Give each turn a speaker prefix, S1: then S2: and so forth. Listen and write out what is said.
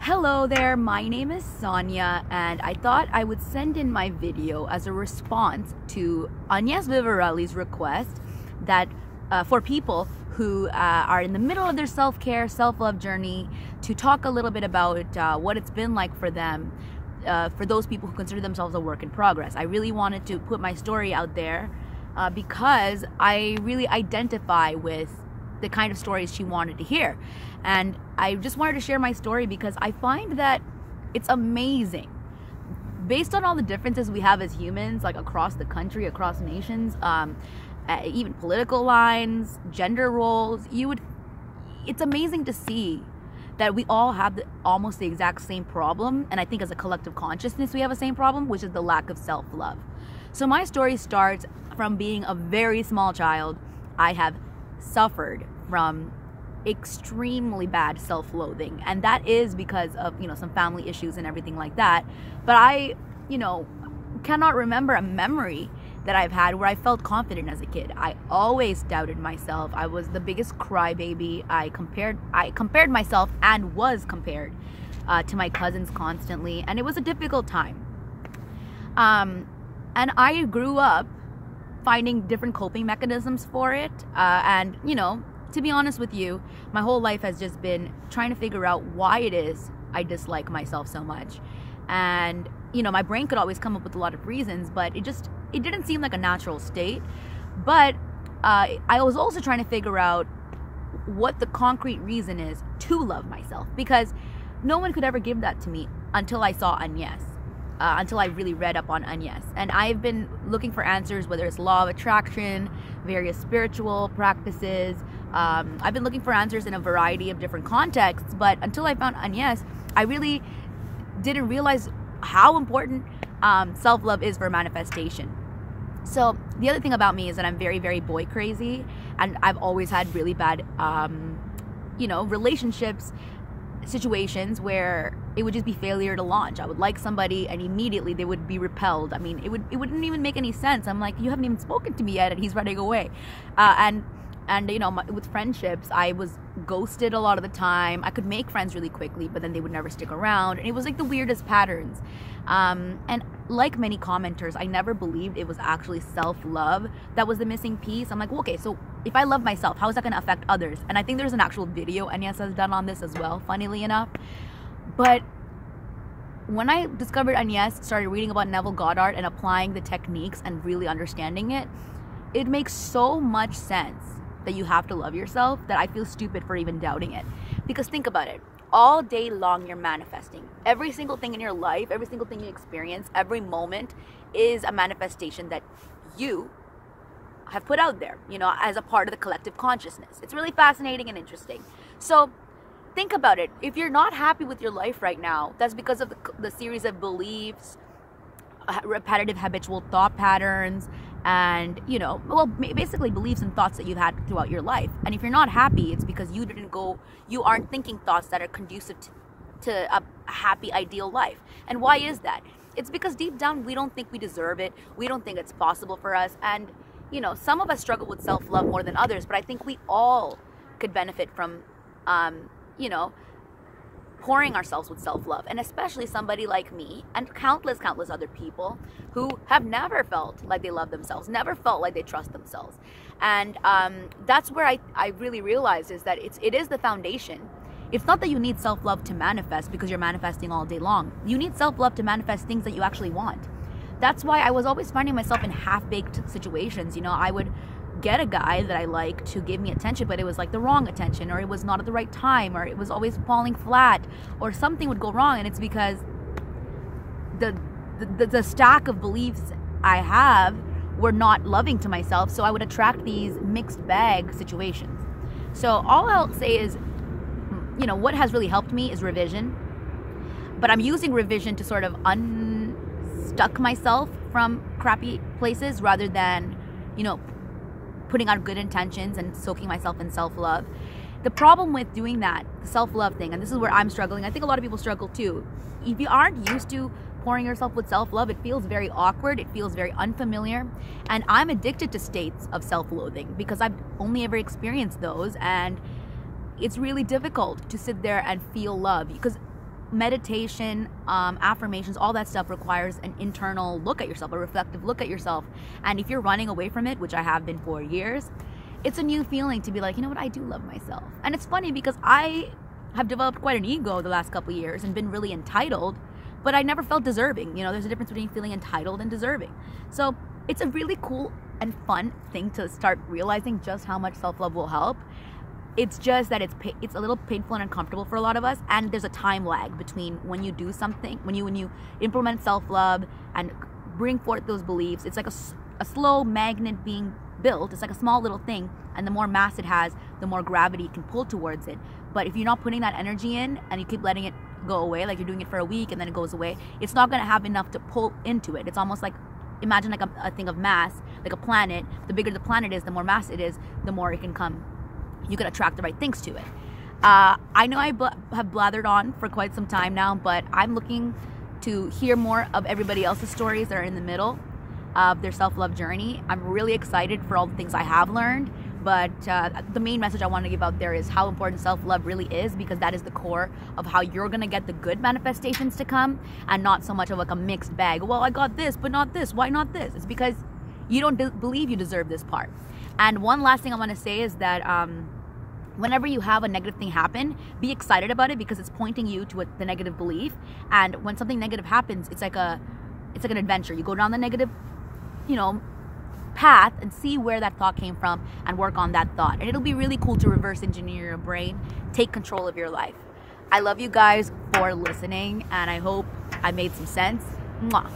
S1: Hello there, my name is Sonia, and I thought I would send in my video as a response to Agnes Vivarelli's request that for people who are in the middle of their self-care, self-love journey, to talk a little bit about what it's been like for them, for those people who consider themselves a work in progress. I really wanted to put my story out there because I really identify with the kind of stories she wanted to hear. And I just wanted to share my story because I find that it's amazing. Based on all the differences we have as humans, like across the country, across nations, even political lines, gender roles, it's amazing to see that we all have almost the exact same problem. And I think as a collective consciousness, we have the same problem, which is the lack of self-love. So my story starts from being a very small child. I have suffered from extremely bad self-loathing, and that is because of some family issues and everything like that. But I cannot remember a memory that I've had where I felt confident as a kid. I always doubted myself. I was the biggest crybaby. I compared myself and was compared to my cousins constantly, and it was a difficult time. And I grew up finding different coping mechanisms for it, and to be honest with you, my whole life has just been trying to figure out why it is I dislike myself so much. And my brain could always come up with a lot of reasons, but it didn't seem like a natural state. But I was also trying to figure out what the concrete reason is to love myself, because no one could ever give that to me until I saw Agnes. Until I really read up on Agnes. And I've been looking for answers, whether it's law of attraction, various spiritual practices. I've been looking for answers in a variety of different contexts, but until I found Agnes, I really didn't realize how important self-love is for manifestation. So the other thing about me is that I'm very, very boy crazy, and I've always had really bad, relationships, situations where it would just be failure to launch. I would like somebody and immediately they would be repelled. I mean, it wouldn't even make any sense. I'm like, you haven't even spoken to me yet and he's running away. And with friendships, I was ghosted a lot of the time. I could make friends really quickly, but then they would never stick around, and it was like the weirdest patterns. And like many commenters, I never believed it was actually self-love that was the missing piece. I'm like, well, okay, so if I love myself, how is that going to affect others? And I think there's an actual video Agnes has done on this as well, funnily enough. But when I discovered Agnes, started reading about Neville Goddard and applying the techniques and really understanding it, it makes so much sense that you have to love yourself that I feel stupid for even doubting it. Because think about it. All day long you're manifesting. Every single thing in your life, every single thing you experience, every moment is a manifestation that you have put out there, as a part of the collective consciousness. It's really fascinating and interesting. So think about it. If you're not happy with your life right now, that's because of the series of beliefs, repetitive habitual thought patterns, and basically beliefs and thoughts that you've had throughout your life. And if you're not happy, it's because you aren't thinking thoughts that are conducive to a happy, ideal life. And why is that? It's because deep down we don't think we deserve it. We don't think it's possible for us. And some of us struggle with self-love more than others, but I think we all could benefit from pouring ourselves with self-love, and especially somebody like me and countless other people who have never felt like they love themselves, never felt like they trust themselves. And that's where I really realized is that it is the foundation. It's not that you need self-love to manifest because you're manifesting all day long. You need self-love to manifest things that you actually want. That's why I was always finding myself in half-baked situations. I would get a guy that I like to give me attention, but it was like the wrong attention, or it was not at the right time, or it was always falling flat, or something would go wrong. And it's because the stack of beliefs I have were not loving to myself, so I would attract these mixed bag situations. So all I'll say is, what has really helped me is revision. But I'm using revision to sort of unstuck myself from crappy places rather than, putting out good intentions and soaking myself in self-love. The problem with doing that, the self-love thing, and this is where I'm struggling, I think a lot of people struggle too. If you aren't used to pouring yourself with self-love, it feels very awkward, it feels very unfamiliar, and I'm addicted to states of self-loathing because I've only ever experienced those, and it's really difficult to sit there and feel love because meditation, affirmations, all that stuff requires an internal look at yourself, a reflective look at yourself. And if you're running away from it, which I have been for years, it's a new feeling to be like, you know what, I do love myself. And it's funny because I have developed quite an ego the last couple of years and been really entitled, but I never felt deserving. You know, there's a difference between feeling entitled and deserving. So it's a really cool and fun thing to start realizing just how much self-love will help. It's just that it's a little painful and uncomfortable for a lot of us, and there's a time lag between when you do something, when you implement self-love and bring forth those beliefs. It's like a slow magnet being built. It's like a small little thing, and the more mass it has, the more gravity can pull towards it. But if you're not putting that energy in and you keep letting it go away, like you're doing it for a week and then it goes away, it's not going to have enough to pull into it. It's almost like, imagine like a thing of mass, like a planet. The bigger the planet is, the more mass it is, the more it can come. You can attract the right things to it. I know I have blathered on for quite some time now, but I'm looking to hear more of everybody else's stories that are in the middle of their self-love journey. I'm really excited for all the things I have learned, but the main message I want to give out there is how important self-love really is, because that is the core of how you're going to get the good manifestations to come, and not so much of like a mixed bag. Well, I got this, but not this. Why not this? It's because you don't believe you deserve this part. And one last thing I want to say is that whenever you have a negative thing happen, be excited about it, because it's pointing you to the negative belief. And when something negative happens, it's like an adventure. You go down the negative, path and see where that thought came from and work on that thought. And it'll be really cool to reverse engineer your brain, take control of your life. I love you guys for listening, and I hope I made some sense. Mwah.